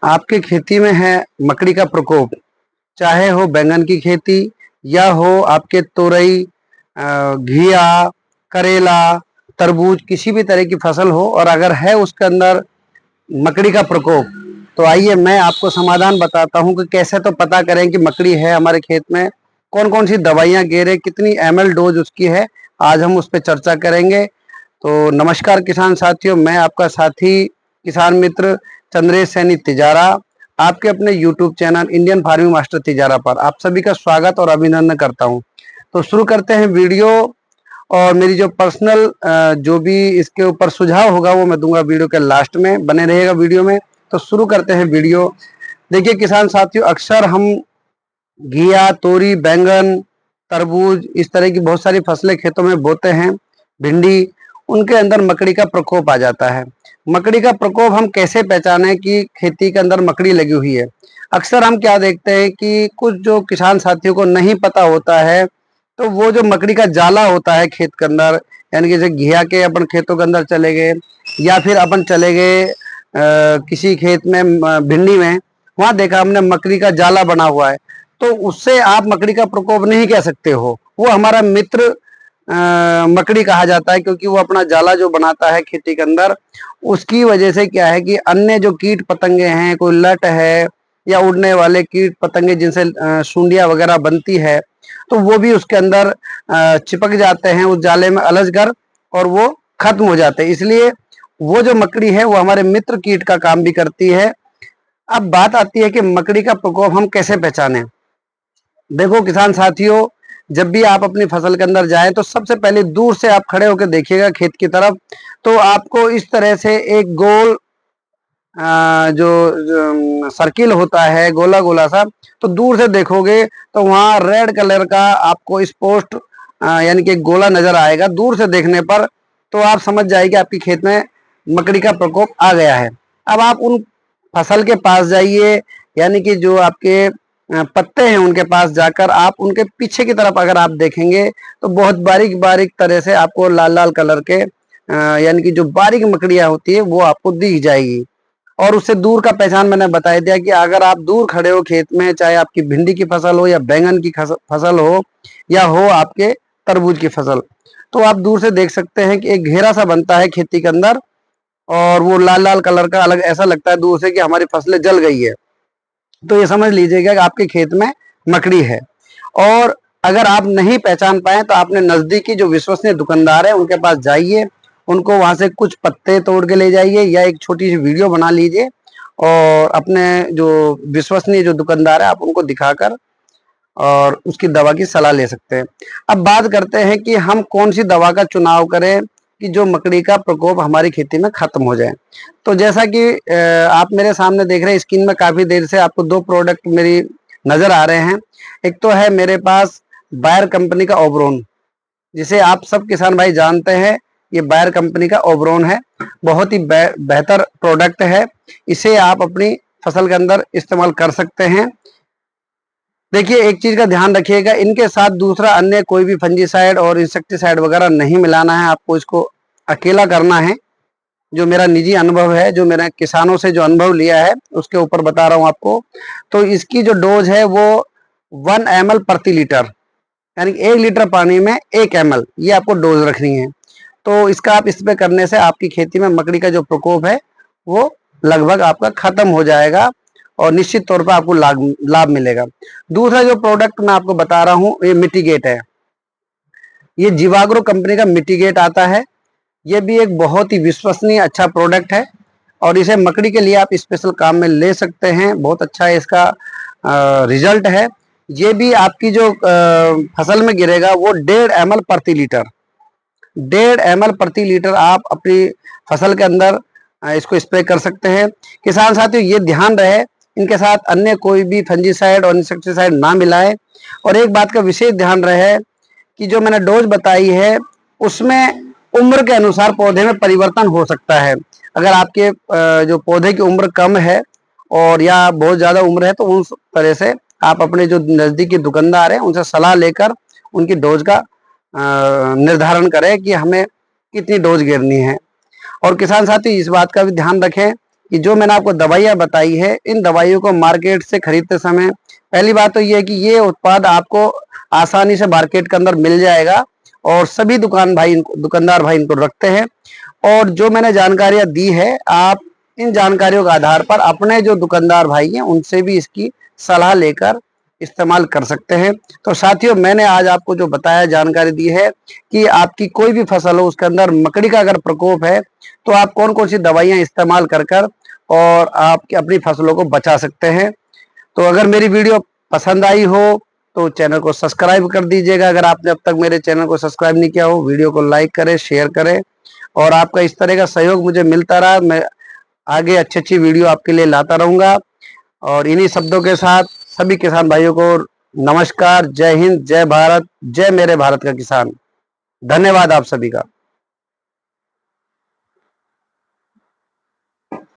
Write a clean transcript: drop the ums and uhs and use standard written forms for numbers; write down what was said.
आपके खेती में है मकड़ी का प्रकोप, चाहे हो बैंगन की खेती या हो आपके तोरई, घिया, करेला, तरबूज, किसी भी तरह की फसल हो, और अगर है उसके अंदर मकड़ी का प्रकोप, तो आइए मैं आपको समाधान बताता हूं कि कैसे तो पता करें कि मकड़ी है हमारे खेत में, कौन कौन सी दवाइयां गेरे, कितनी ml डोज उसकी है। आज हम उस पर चर्चा करेंगे। तो नमस्कार किसान साथियों, मैं आपका साथी किसान मित्र चंद्रेश सैनी तिजारा, आपके अपने YouTube channel Indian farming master Tijara पर आप सभी का स्वागत और अभिनंदन करता हूं। तो शुरू करते हैं वीडियो, और मेरी जो पर्सनल जो भी इसके ऊपर सुझाव होगा वो मैं दूंगा वीडियो के लास्ट में, बने रहेगा वीडियो में। तो शुरू करते हैं वीडियो। देखिए किसान साथियों, अक्सर हम घिया, तोरी, बैंगन, तरबूज, इस तरह की बहुत सारी फसलें खेतों में बोते हैं, भिंडी, उनके अंदर मकड़ी का प्रकोप आ जाता है। मकड़ी का प्रकोप हम कैसे पहचाने कि खेती के अंदर मकड़ी लगी हुई है? अक्सर हम क्या देखते हैं कि कुछ जो किसान साथियों को नहीं पता होता है, तो वो जो मकड़ी का जाला होता है खेत के अंदर, यानी कि जैसे घिया के अपन खेतों के अंदर चले गए, या फिर अपन चले गए किसी खेत में भिंडी में, वहां देखा हमने मकड़ी का जाला बना हुआ है, तो उससे आप मकड़ी का प्रकोप नहीं कह सकते हो। वो हमारा मित्र मकड़ी कहा जाता है, क्योंकि वो अपना जाला जो बनाता है खेती के अंदर, उसकी वजह से क्या है कि अन्य जो कीट पतंगे हैं, कोई लट है या उड़ने वाले कीट पतंगे जिनसे सूंडियां वगैरह बनती है, तो वो भी उसके अंदर चिपक जाते हैं उस जाले में अलझ कर, और वो खत्म हो जाते हैं। इसलिए वो जो मकड़ी है वो हमारे मित्र कीट का काम भी करती है। अब बात आती है कि मकड़ी का प्रकोप हम कैसे पहचानें। देखो किसान साथियों, जब भी आप अपनी फसल के अंदर जाएं तो सबसे पहले दूर से आप खड़े होकर देखिएगा खेत की तरफ, तो आपको इस तरह से एक गोल जो सर्किल होता है, गोला गोला सा, तो दूर से देखोगे तो वहाँ रेड कलर का आपको स्पष्ट यानी कि गोला नजर आएगा दूर से देखने पर। तो आप समझ जाइए आपके खेत में मकड़ी का प्रकोप आ गया है। अब आप उन फसल के पास जाइए, यानी कि जो आपके पत्ते हैं उनके पास जाकर आप उनके पीछे की तरफ अगर आप देखेंगे, तो बहुत बारीक बारीक तरह से आपको लाल लाल कलर के यानी कि जो बारीक मकड़ियां होती है वो आपको दिख जाएगी। और उससे दूर का पहचान मैंने बता दिया कि अगर आप दूर खड़े हो खेत में, चाहे आपकी भिंडी की फसल हो या बैंगन की फसल हो या हो आपके तरबूज की फसल, तो आप दूर से देख सकते हैं कि एक घेरा सा बनता है खेती के अंदर, और वो लाल लाल कलर का, अलग ऐसा लगता है दूर से कि हमारी फसलें जल गई है। तो ये समझ लीजिएगा कि आपके खेत में मकड़ी है। और अगर आप नहीं पहचान पाए तो आपने नजदीकी जो विश्वसनीय दुकानदार है उनके पास जाइए, उनको वहां से कुछ पत्ते तोड़ के ले जाइए या एक छोटी सी वीडियो बना लीजिए, और अपने जो विश्वसनीय जो दुकानदार है आप उनको दिखाकर और उसकी दवा की सलाह ले सकते हैं। अब बात करते हैं कि हम कौन सी दवा का चुनाव करें कि जो मकड़ी का प्रकोप हमारी खेती में खत्म हो जाए। तो जैसा कि आप मेरे सामने देख रहे हैं स्क्रीन में, काफी देर से आपको दो प्रोडक्ट मेरी नजर आ रहे हैं। एक तो है मेरे पास बायर कंपनी का ओब्रोन, जिसे आप सब किसान भाई जानते हैं। ये बायर कंपनी का ओब्रोन है, बहुत ही बेहतर प्रोडक्ट है। इसे आप अपनी फसल के अंदर इस्तेमाल कर सकते हैं। देखिए एक चीज का ध्यान रखिएगा, इनके साथ दूसरा अन्य कोई भी फंजीसाइड और इंसेक्टिसाइड वगैरह नहीं मिलाना है, आपको इसको अकेला करना है। जो मेरा निजी अनुभव है, जो मैंने किसानों से जो अनुभव लिया है उसके ऊपर बता रहा हूं आपको। तो इसकी जो डोज है वो 1 ml प्रति लीटर, यानी 1 लीटर पानी में 1 ml, ये आपको डोज रखनी है। तो इसका आप स्प्रे करने से आपकी खेती में मकड़ी का जो प्रकोप है वो लगभग आपका खत्म हो जाएगा, और निश्चित तौर पर आपको लाभ मिलेगा। दूसरा जो प्रोडक्ट मैं आपको बता रहा हूँ ये मिटिगेट है। ये जीवाग्रो कंपनी का मिटिगेट आता है। ये भी एक बहुत ही विश्वसनीय अच्छा प्रोडक्ट है, और इसे मकड़ी के लिए आप स्पेशल काम में ले सकते हैं। बहुत अच्छा है इसका रिजल्ट है। ये भी आपकी जो फसल में गिरेगा वो 1.5 ml प्रति लीटर, 1.5 ml प्रति लीटर आप अपनी फसल के अंदर इसको स्प्रे कर सकते हैं। किसान साथियों ये ध्यान रहे, इनके साथ अन्य कोई भी फंजीसाइड और इंसेक्टिसाइड ना मिलाएं। और एक बात का विशेष ध्यान रहे कि जो मैंने डोज बताई है उसमें उम्र के अनुसार पौधे में परिवर्तन हो सकता है। अगर आपके जो पौधे की उम्र कम है और या बहुत ज्यादा उम्र है, तो उस तरह से आप अपने जो नजदीकी दुकानदार है उनसे सलाह लेकर उनकी डोज का निर्धारण करें कि हमें कितनी डोज गिरनी है। और किसान साथी इस बात का भी ध्यान रखें कि जो मैंने आपको दवाइयाँ बताई है, इन दवाइयों को मार्केट से खरीदते समय पहली बात तो ये है कि ये उत्पाद आपको आसानी से मार्केट के अंदर मिल जाएगा और सभी दुकानदार भाई इनको रखते हैं। और जो मैंने जानकारियां दी है, आप इन जानकारियों के आधार पर अपने जो दुकानदार भाई हैं उनसे भी इसकी सलाह लेकर इस्तेमाल कर सकते हैं। तो साथियों, मैंने आज आपको जो बताया, जानकारी दी है कि आपकी कोई भी फसल हो उसके अंदर मकड़ी का अगर प्रकोप है तो आप कौन कौन सी दवाइयां इस्तेमाल कर और आप अपनी फसलों को बचा सकते हैं। तो अगर मेरी वीडियो पसंद आई हो तो चैनल को सब्सक्राइब कर दीजिएगा। अगर आपने अब तक मेरे चैनल को सब्सक्राइब नहीं किया हो, वीडियो को लाइक करें, शेयर करें और आपका इस तरह का सहयोग मुझे मिलता रहा, मैं आगे अच्छी अच्छी वीडियो आपके लिए लाता रहूंगा। और इन्हीं शब्दों के साथ सभी किसान भाइयों को नमस्कार, जय हिंद, जय भारत, जय मेरे भारत का किसान। धन्यवाद आप सभी का।